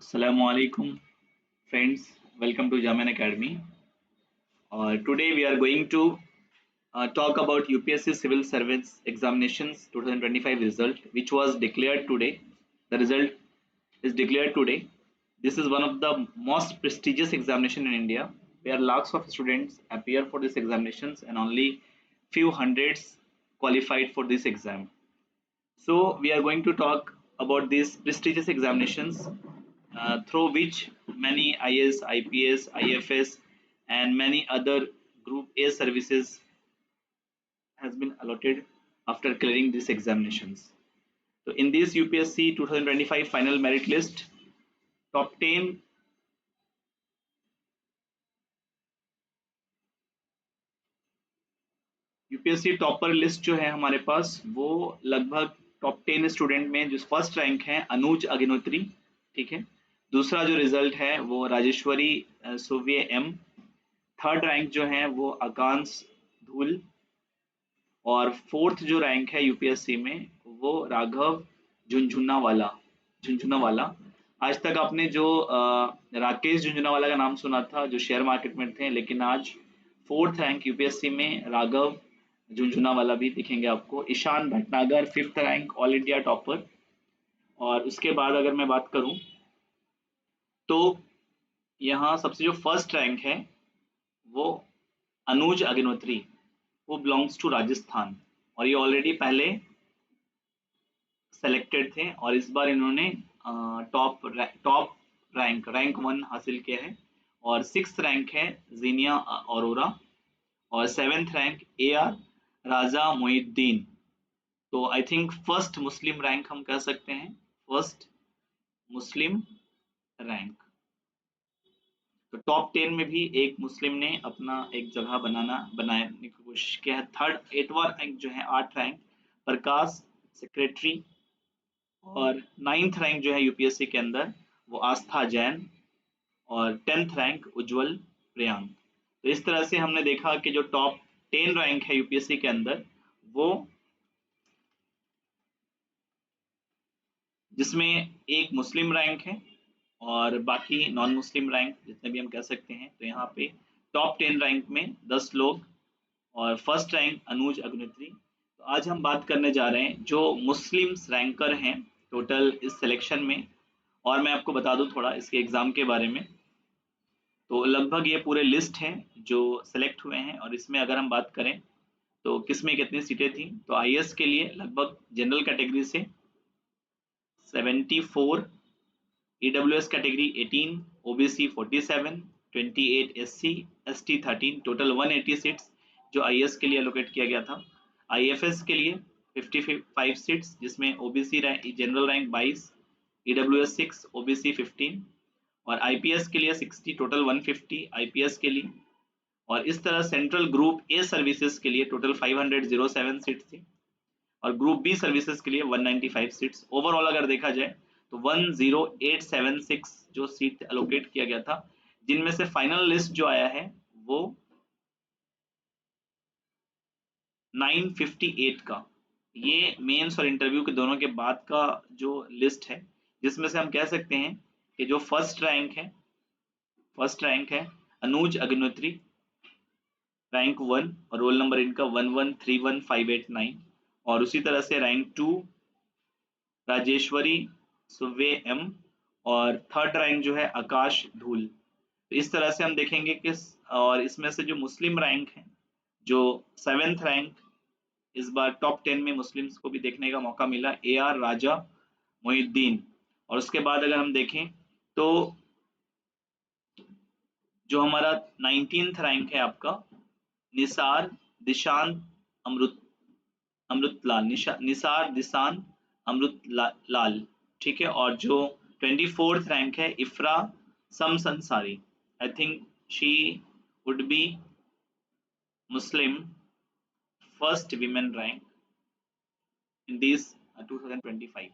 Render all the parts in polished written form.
Assalamualaikum friends, welcome to Jamin Academy. Today we are going to talk about UPSC Civil Service Examinations 2025 result, which was declared today. The result is declared today. This is one of the most prestigious examination in India, where lakhs of students appear for these examinations and only few hundreds qualified for this exam. So we are going to talk about these prestigious examinations through which many IS, IPS, IFS, and many other Group A services has been allotted after clearing these examinations. So in this UPSC 2025 final merit list, top 10 UPSC topper list जो है हमारे पास वो लगभग top 10 student में जो first rank है अनुज अग्निहोत्री, ठीक है। दूसरा जो रिजल्ट है वो राजेश्वरी सोविये एम। थर्ड रैंक जो है वो आकांश धूल। और फोर्थ जो रैंक है यूपीएससी में वो राघव झुंझुनवाला। आज तक आपने जो राकेश झुंझुनवाला का नाम सुना था जो शेयर मार्केट में थे, लेकिन आज फोर्थ रैंक यूपीएससी में राघव झुंझुनवाला भी दिखेंगे आपको। Ishaan Bhatnagar fifth rank all India topper. और उसके बाद अगर मैं बात करूं तो यहाँ सबसे जो फर्स्ट रैंक है वो अनुज अग्निहोत्री, वो बिलोंग्स टू राजस्थान और ये ऑलरेडी पहले सेलेक्टेड थे और इस बार इन्होंने टॉप रैंक 1 हासिल किया है। और सिक्स रैंक है जीनिया अरोरा और सेवेंथ रैंक ए आर राजा मोइनुद्दीन। तो I think first Muslim rank हम कह सकते हैं, फर्स्ट मुस्लिम रैंक। तो टॉप 10 में भी एक मुस्लिम ने अपना एक जगह बनाने की कोशिश किया है। थर्ड एटवां रैंक जो है 8 रैंक प्रकाश सेक्रेटरी। और नाइन्थ रैंक जो है यूपीएससी के अंदर वो आस्था जैन। और 10th रैंक उज्जवल प्रियांक। तो इस तरह से हमने देखा कि जो टॉप 10 रैंक है यूपीएससी के अंदर वो जिसमें एक मुस्लिम रैंक है और बाकी नॉन मुस्लिम रैंक जितने भी हम कह सकते हैं। तो यहाँ पे टॉप 10 रैंक में 10 लोग और फर्स्ट रैंक अनुज अग्निहोत्री। तो आज हम बात करने जा रहे हैं जो मुस्लिम रैंकर हैं टोटल इस सिलेक्शन में। और मैं आपको बता दूं थोड़ा इसके एग्जाम के बारे में। तो लगभग ये पूरे लिस्ट हैं जो सेलेक्ट हुए हैं और इसमें अगर हम बात करें तो किसमें कितनी सीटें थी, तो आईएएस के लिए लगभग जनरल कैटेगरी से 74, EWS category 18, OBC 47, 28 SC ST 13, total 180 seats जो आईएएस के लिए एलोकेट किया गया था। आईएफएस के लिए 55 सीट्स जिसमें OBC rank general rank 22, EWS 6, OBC 15 और आईपीएस के लिए 60, टोटल 150 आईपीएस के लिए। और इस तरह सेंट्रल ग्रुप ए सर्विसेज के लिए टोटल 507 सीट्स थी और ग्रुप बी सर्विसेज के लिए 195 सीट्स। ओवरऑल अगर देखा जाए तो 10876 जो सीट एलोकेट किया गया था, जिनमें से फाइनल लिस्ट जो आया है वो 958 का। ये मेंस और इंटरव्यू के दोनों के बाद का जो लिस्ट है, जिसमें से हम कह सकते हैं कि जो फर्स्ट रैंक है अनुज अग्निहोत्री, रैंक 1 और रोल नंबर इनका 1131589। और उसी तरह से रैंक 2 राजेश्वरी सुवे एम और थर्ड रैंक जो है आकाश धूल। तो इस तरह से हम देखेंगे कि और इसमें से जो मुस्लिम रैंक है जो सेवेंथ रैंक इस बार टॉप 10 में मुस्लिम्स को भी देखने का मौका मिला, ए आर राजा मोइनुद्दीन। और उसके बाद अगर हम देखें तो जो हमारा 19th रैंक है आपका निसार दिशांत अमृतलाल, निसार दिशांत अमृतलाल, ठीक है। और जो 24th रैंक है Ifra Samsansari, I think she would be Muslim first women rank in this 2025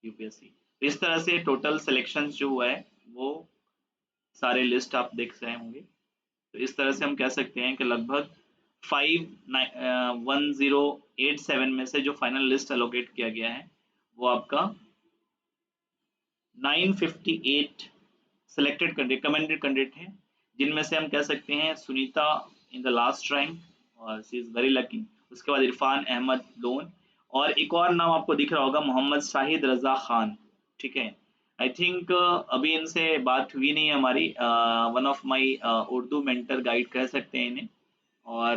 UPSC. तो इस तरह से टोटल सिलेक्शंस जो हुआ है वो सारे लिस्ट आप देख रहे होंगे। तो इस तरह से हम कह सकते हैं कि लगभग 1087 में से जो फाइनल लिस्ट एलोकेट किया गया है वो आपका 958 सिलेक्टेड रिकमेंडेड कैंडिडेट हैं, जिनमें से हम कह सकते हैं Sunita in the last rank और शी इज वेरी लकी। उसके बाद इरफान अहमद लोन, और एक और नाम आपको दिख रहा होगा मोहम्मद शाहिद रजा खान। ठीक है, आई थिंक अभी इनसे बात हुई नहीं है हमारी। One of my Urdu mentor guide कह सकते हैं इन्हें, और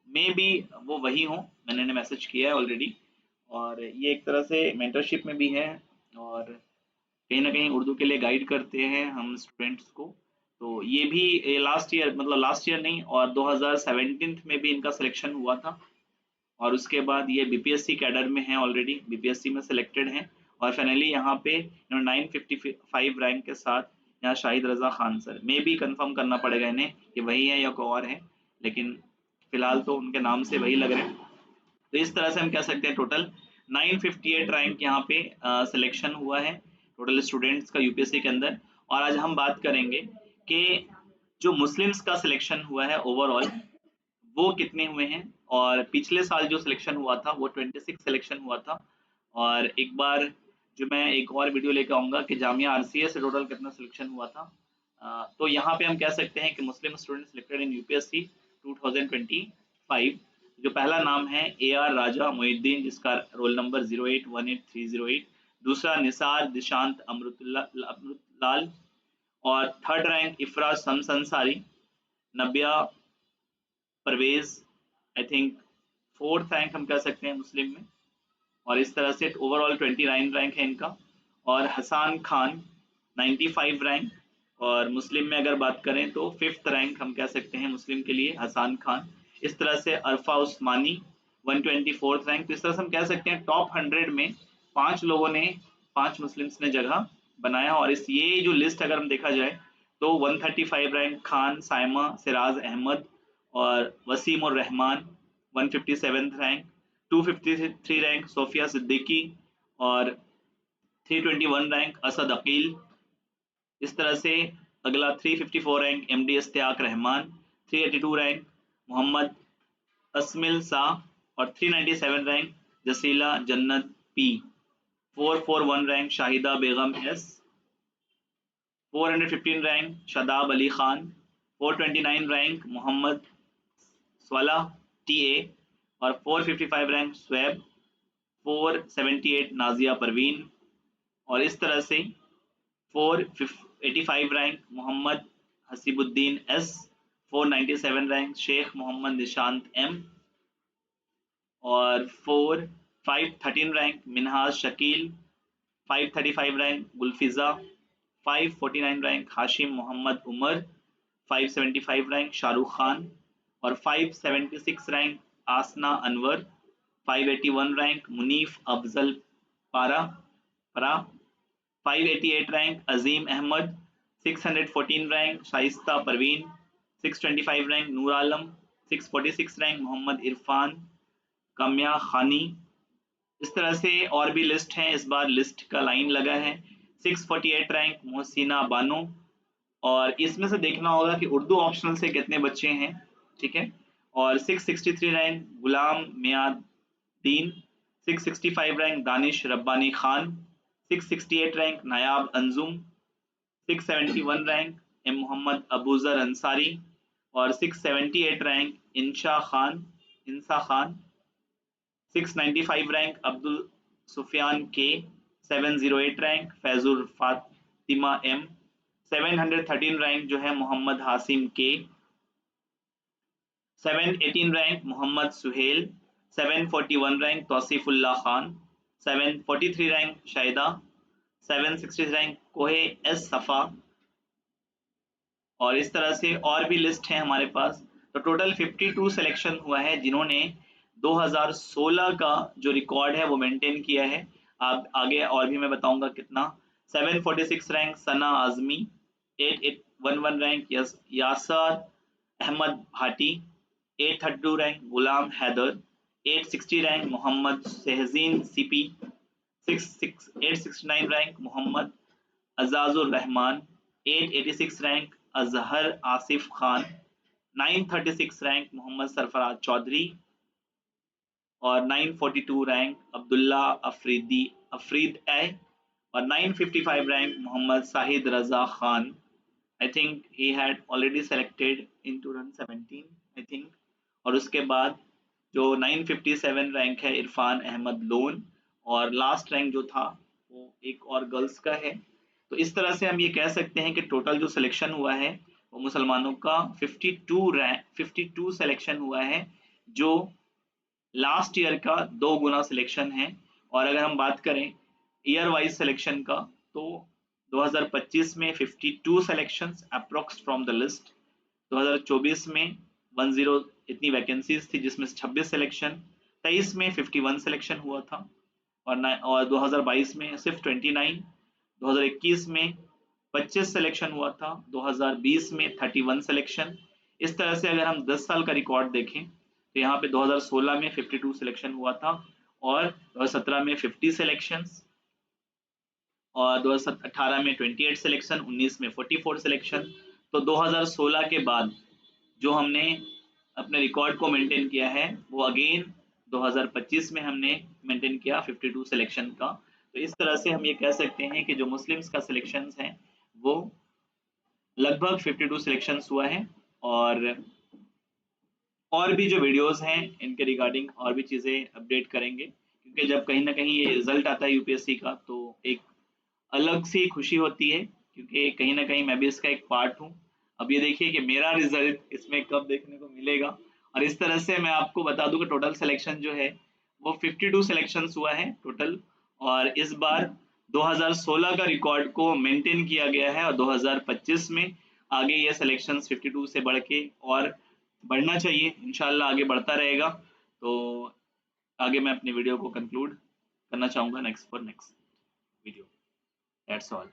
मे बी वो वही हो, मैंने इन्हें मैसेज किया है ऑलरेडी। और ये एक तरह से मेंटरशिप में भी है, और कहीं ना कहीं उर्दू के लिए गाइड करते हैं हम स्टूडेंट्स को। तो ये भी लास्ट ईयर, मतलब लास्ट ईयर नहीं, और 2017 में भी इनका सिलेक्शन हुआ था, और उसके बाद ये बीपीएससी कैडर में है, ऑलरेडी बीपीएससी में सिलेक्टेड हैं। और फाइनली यहाँ पे 955 रैंक के साथ यहाँ शाहिद रजा खान सर, मे भी कंफर्म करना पड़ेगा इन्हें कि वही है या कोई और है, लेकिन फिलहाल तो उनके नाम से वही लग रहे हैं। तो इस तरह से हम कह सकते हैं टोटल 958 रैंक यहाँ पे सिलेक्शन हुआ है टोटल स्टूडेंट्स का यूपीएससी के अंदर। और आज हम बात करेंगे कि जो मुस्लिम्स का सिलेक्शन हुआ है ओवरऑल वो कितने हुए हैं, और पिछले साल जो सिलेक्शन हुआ था वो 26 सिलेक्शन हुआ था। और एक बार जो मैं एक और वीडियो लेकर आऊंगा कि जामिया आरसीए से टोटल कितना सिलेक्शन हुआ था। तो यहाँ पे हम कह सकते हैं कि मुस्लिम स्टूडेंट सिलेक्टेड इन यूपीएससी 2025, जो पहला नाम है ए आर राजा मोहिद्दीन, जिसका रोल नंबर 0818308। दूसरा निसार दिशांत अमृतलाल, और third rank Ifra Shams Ansari. Nabiya Parvez, I think fourth rank हम कह सकते हैं मुस्लिम में। और इस तरह से ओवरऑल 29 रैंक है इनका। और हसान खान 95 रैंक, और मुस्लिम में अगर बात करें तो फिफ्थ रैंक हम कह सकते हैं मुस्लिम के लिए हसान खान। इस तरह से अरफा उस्मानी 124 रैंक। तो इस तरह से हम कह सकते हैं टॉप 100 में पांच लोगों ने, पांच मुस्लिम्स ने जगह बनाया। और इस ये जो लिस्ट अगर हम देखा जाए तो 135 रैंक खान साइमा सिराज अहमद और Wasim ur Rahman, 157 rank 253 rank Sophia Siddiqui, और 321 रैंक असद अकील। इस तरह से अगला 354 rank MD Istiyaq Rahman, 382 rank Mohammad Asmil Shah, और 397 rank Jaseela Jannat P, 441 rank Shahida Begum S, 415 rank Shadab Ali Khan, 429 rank Mohammad Swala TA, और 455 रैंक स्वेब, 478 नाजिया परवीन। और इस तरह से 485 rank Mohammad Haseebuddin S, 497 rank Sheikh Mohammad Nishant M, और 513 rank Minhaj Shakeel, 535 rank Gulfiza, 549 rank Hashim Mohammad Umar, 575 rank Shahrukh Khan, और 576 rank Asna Anwar, 581 rank Muneef Afzal Para Para, 588 rank Azeem Ahmed, 614 rank Shaista Parveen, 625 rank Noor Alam, 646 rank Mohammad Irfan Kamya Khani. इस तरह से और भी लिस्ट है, इस बार लिस्ट का लाइन लगा है। 648 रैंक मोहसिना बानो, और इसमें से देखना होगा कि उर्दू ऑप्शनल से कितने बच्चे हैं। ठीक है, और 663 rank Ghulam Miyadeen, 665 rank Danish Rabbani Khan, 668 rank Nayab Anjum, 671 rank M Mohammad Abuzar Ansari, और 678 rank Insa Khan, 695 rank Abdul Sufiyan K, 708 rank Faizul Fatima M, 713 rank जो है Mohammad Hasim K, 718 rank Mohammad Suhail, 741 rank Tausifullah Khan, 743 rank Shahida, 760 rank Kohe S Safa. और इस तरह से और भी लिस्ट है हमारे पास। तो टोटल 52 सिलेक्शन हुआ है जिन्होंने 2016 का जो रिकॉर्ड है वो मेंटेन किया है। आप आगे और भी मैं बताऊंगा कितना। 746 rank Sana Azmi, 8811 rank Yasir Ahmed Bhati, 832 rank Ghulam Haider, 860 rank Mohammad Sahjeen CP, 869 rank Mohammad Ajazur Rahman, 886 rank Azhar Asif Khan, 936 rank Mohammad Sarfaraz Chaudhary, और 942 रैंक अब्दुल्ला अफरीद ए, और 955 rank Mohammad Shahid Raza Khan, I think he had already selected in 2017 I think. और उसके बाद जो 957 रैंक है इरफान अहमद लोन, और लास्ट रैंक जो था वो एक और गर्ल्स का है। तो इस तरह से हम ये कह सकते हैं कि टोटल जो सिलेक्शन हुआ है वो मुसलमानों का 52 सिलेक्शन हुआ है, जो लास्ट ईयर का 2 गुना सिलेक्शन है। और अगर हम बात करें ईयर वाइज सिलेक्शन का, तो 2025 में 52 selections approx from the list, 2024 में 10 इतनी वैकेंसीज थी जिसमें से 26 सिलेक्शन, 23 में 51 सिलेक्शन हुआ था, और 2022 में सिर्फ 29, 2021 में 25 सिलेक्शन हुआ था, 2020 में 31 सिलेक्शन। इस तरह से अगर हम 10 साल का रिकॉर्ड देखें तो यहाँ पे 2016 में 52 सिलेक्शन हुआ था, और 2017 में 50 सिलेक्शंस, और 2018 में 28 सिलेक्शन, 19 में 44 सिलेक्शन। तो 2016 के बाद जो हमने अपने रिकॉर्ड को मेंटेन किया है वो अगेन 2025 में हमने मेंटेन किया 52 सिलेक्शन का। तो इस तरह से हम ये कह सकते हैं कि जो मुस्लिम्स का सिलेक्शंस हैं वो लगभग 52 सिलेक्शंस हुआ है। और भी जो वीडियोस हैं इनके रिगार्डिंग और भी चीज़ें अपडेट करेंगे, क्योंकि जब कहीं ना कहीं ये रिजल्ट आता है यूपीएससी का तो एक अलग सी खुशी होती है, क्योंकि कहीं ना कहीं मैं भी इसका एक पार्ट हूँ। अब ये देखिए कि मेरा रिजल्ट इसमें कब देखने को मिलेगा। और इस तरह से मैं आपको बता दूं कि टोटल सिलेक्शन जो है वो 52 सिलेक्शंस हुआ है टोटल। और इस बार 2016 का रिकॉर्ड को मेंटेन किया गया है, और 2025 में आगे ये सिलेक्शंस 52 से बढ़ के और बढ़ना चाहिए, इंशाल्लाह आगे बढ़ता रहेगा। तो आगे मैं अपनी वीडियो को कंक्लूड करना चाहूँगा नेक्स्ट वीडियो। That's all.